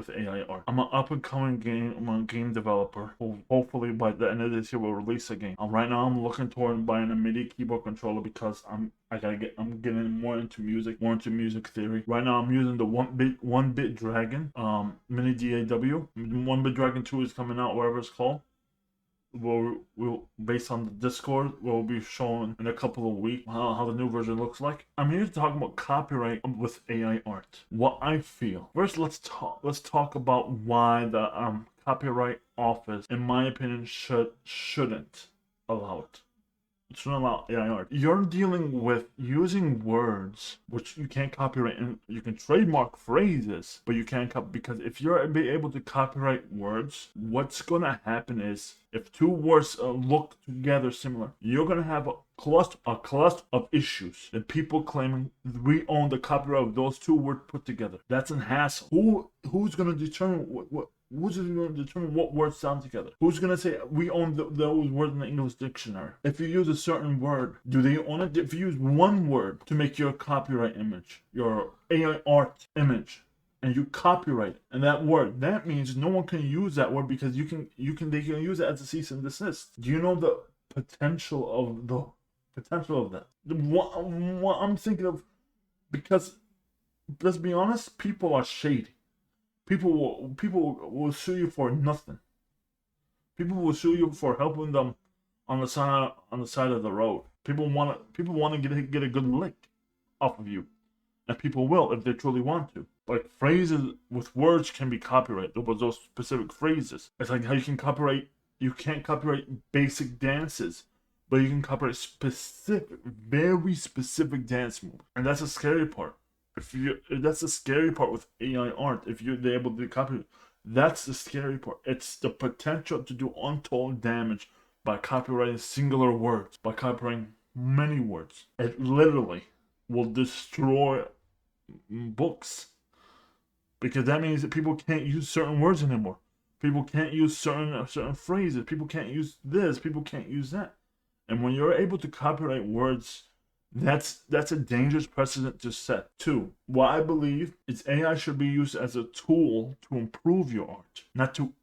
with AI art. I'm an up and coming game developer who hopefully by the end of this year will release a game. Right now I'm looking toward buying a MIDI keyboard controller because I'm getting more into music theory. Right now I'm using the one bit dragon mini DAW. One bit dragon 2 is coming out, whatever it's called. We'll based on the Discord, we'll be showing in a couple of weeks how the new version looks like. I'm here to talk about copyright with AI art. What I feel. First, let's talk about why the copyright office, in my opinion, shouldn't allow it. It shouldn't allow AI art. You're dealing with using words which you can't copyright, and you can trademark phrases, but you can't because if you're able to copyright words, what's gonna happen is if two words look together similar, you're gonna have a cluster of issues and people claiming we own the copyright of those two words put together. That's an hassle. Who's gonna determine what? Who's going to determine what words sound together? Who's going to say we own those words in the English dictionary? If you use a certain word, do they own it? If you use one word to make your copyright image, your AI art image, and you copyright it, and that word, that means no one can use that word because they can use it as a cease and desist. Do you know the potential of that? What I'm thinking of, because let's be honest, people are shady. People will sue you for nothing. People will sue you for helping them on the side of the road. People want to get a good lick off of you, and people will if they truly want to. Like phrases with words can be copyrighted. There was those specific phrases. It's like how you can't copyright basic dances, but you can copyright very specific dance moves, and that's the scary part. That's the scary part with AI art. If you're able to copy, that's the scary part. It's the potential to do untold damage by copyrighting singular words, by copyrighting many words. It literally will destroy books, because that means that people can't use certain words anymore. People can't use certain phrases. People can't use this. People can't use that. And when you're able to copyright words, that's a dangerous precedent to set. 2, what I believe is AI should be used as a tool to improve your art, not to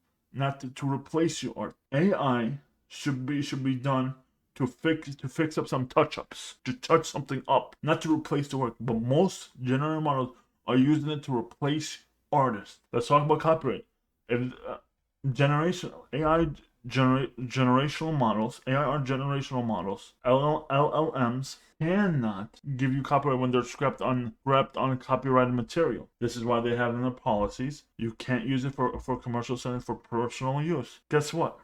replace your art. AI should be done to fix up some touch-ups, to touch something up, not to replace the work. But most generative models are using it to replace artists. Let's talk about copyright. If generational models, AI are generational models, LLMs cannot give you copyright when they're scrapped on copyrighted material. This is why they have in their policies you can't use it for commercial setting, for personal use. Guess what?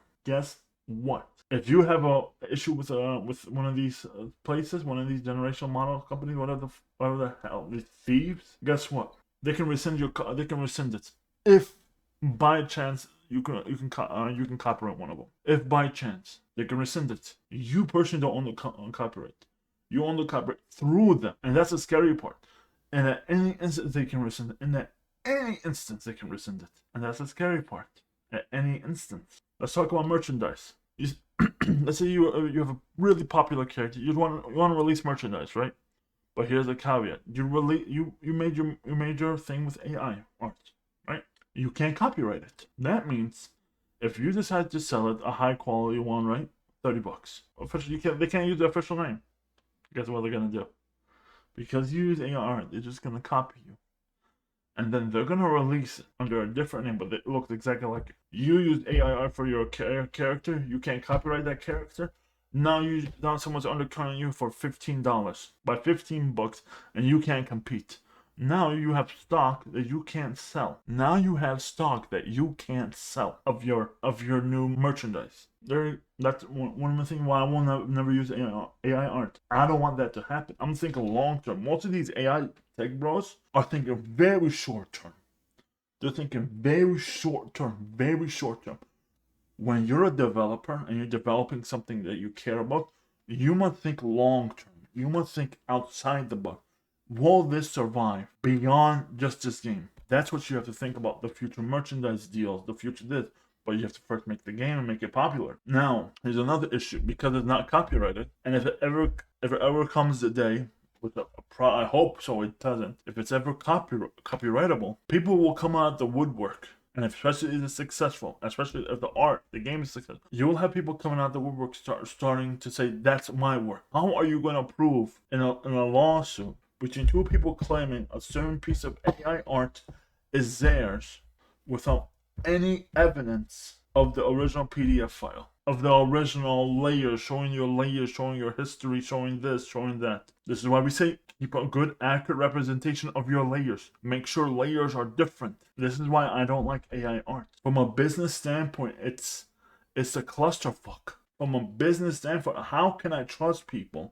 If you have a issue with one of these places, one of these generational model companies, whatever the hell, these thieves, guess what? They can rescind it if by chance you can copyright one of them. If by chance they can rescind it, you personally don't own the copyright. You own the copyright through them, and that's the scary part. And at any instance they can rescind it. And at any instance they can rescind it, and that's the scary part. At any instance. Let's talk about merchandise. Let's say you have a really popular character. You want to release merchandise, right? But here's a caveat: you made your thing with AI art, right? You can't copyright it. That means if you decide to sell it, a high quality one, right? $30. Officially, they can't use the official name. Guess what they're gonna do? Because you use AI art, they're just gonna copy you, and then they're gonna release it under a different name, but it looks exactly like it. You used AI art for your character. You can't copyright that character. Now someone's undercutting you for $15 by $15, and you can't compete. Now you have stock that you can't sell. Of your new merchandise. That's one of the things why I will never use AI art. I don't want that to happen. I'm thinking long term. Most of these AI tech bros are thinking very short term. They're thinking very short term. When you're a developer and you're developing something that you care about, you must think long term. You must think outside the box. Will this survive beyond just this game? That's what you have to think about. The future merchandise deals, the future this. But you have to first make the game and make it popular. Now, here's another issue. Because it's not copyrighted, and if it ever comes the day which I hope so it doesn't, if it's ever copyrightable, people will come out the woodwork. And especially if it's successful, especially if the game is successful, you will have people coming out the woodwork starting to say, that's my work. How are you going to prove in a lawsuit between two people claiming a certain piece of AI art is theirs without any evidence of the original PDF file, of the original layers, showing your history, showing this, showing that? This is why we say keep a good, accurate representation of your layers. Make sure layers are different. This is why I don't like AI art. From a business standpoint, it's a clusterfuck. From a business standpoint, how can I trust people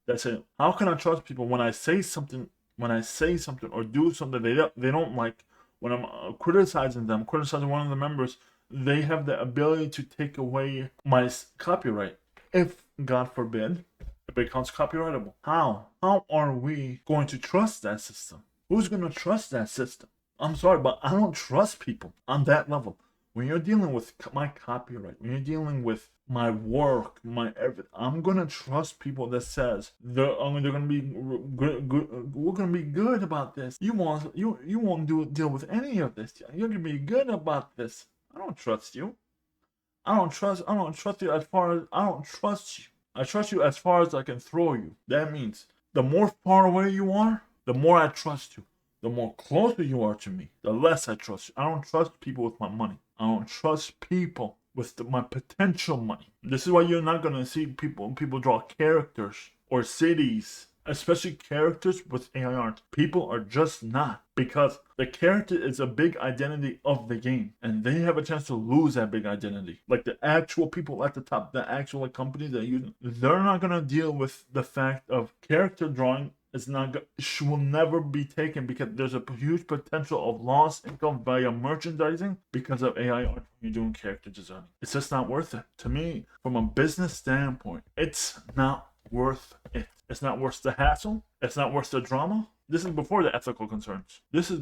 how can I trust people when I say something or do something they don't like, when I'm criticizing one of the members, they have the ability to take away my copyright. If, God forbid, it becomes copyrightable. How are we going to trust that system? Who's going to trust that system? I'm sorry, but I don't trust people on that level. When you're dealing with my copyright, when you're dealing with my work, my everything, I'm gonna trust people that says they're gonna be good. We're gonna be good about this. You won't deal with any of this. You're gonna be good about this. I don't trust you. I don't trust you as far as I don't trust you. I trust you as far as I can throw you. That means the more far away you are, the more I trust you. The more closer you are to me, the less I trust you. I don't trust people with my money. I don't trust people with my potential money. This is why you're not gonna see people draw characters or cities, especially characters with AI art. People are just not, because the character is a big identity of the game, and they have a chance to lose that big identity. Like the actual people at the top, the actual companies that use it, they're not gonna deal with the fact of character drawing. Will never be taken, because there's a huge potential of lost income via merchandising because of AI art when you're doing character design. It's just not worth it. To me, from a business standpoint, it's not worth it. It's not worth the hassle. It's not worth the drama. This is before the ethical concerns. This is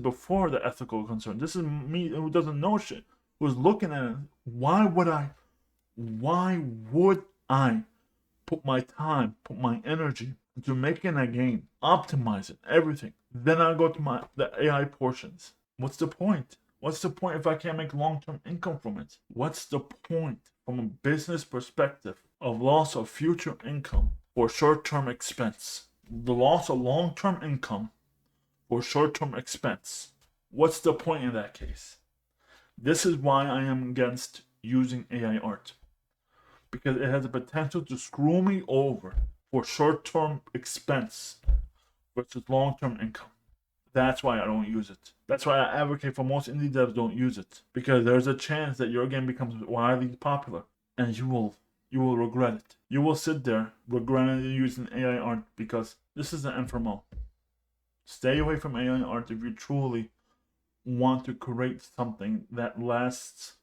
me who doesn't know shit, who's looking at it. Why would I put my time, put my energy into making a game, optimize it, everything? Then I go to the AI portions. What's the point? What's the point if I can't make long-term income from it? What's the point from a business perspective of loss of future income for short-term expense? The loss of long-term income for short-term expense. What's the point in that case? This is why I am against using AI art, because it has the potential to screw me over for short-term expense versus long-term income. That's why I don't use it. That's why I advocate for most indie devs don't use it, because there's a chance that your game becomes widely popular and you will regret it. You will sit there regretting using AI art, because this is the end for all. Stay away from AI art if you truly want to create something that lasts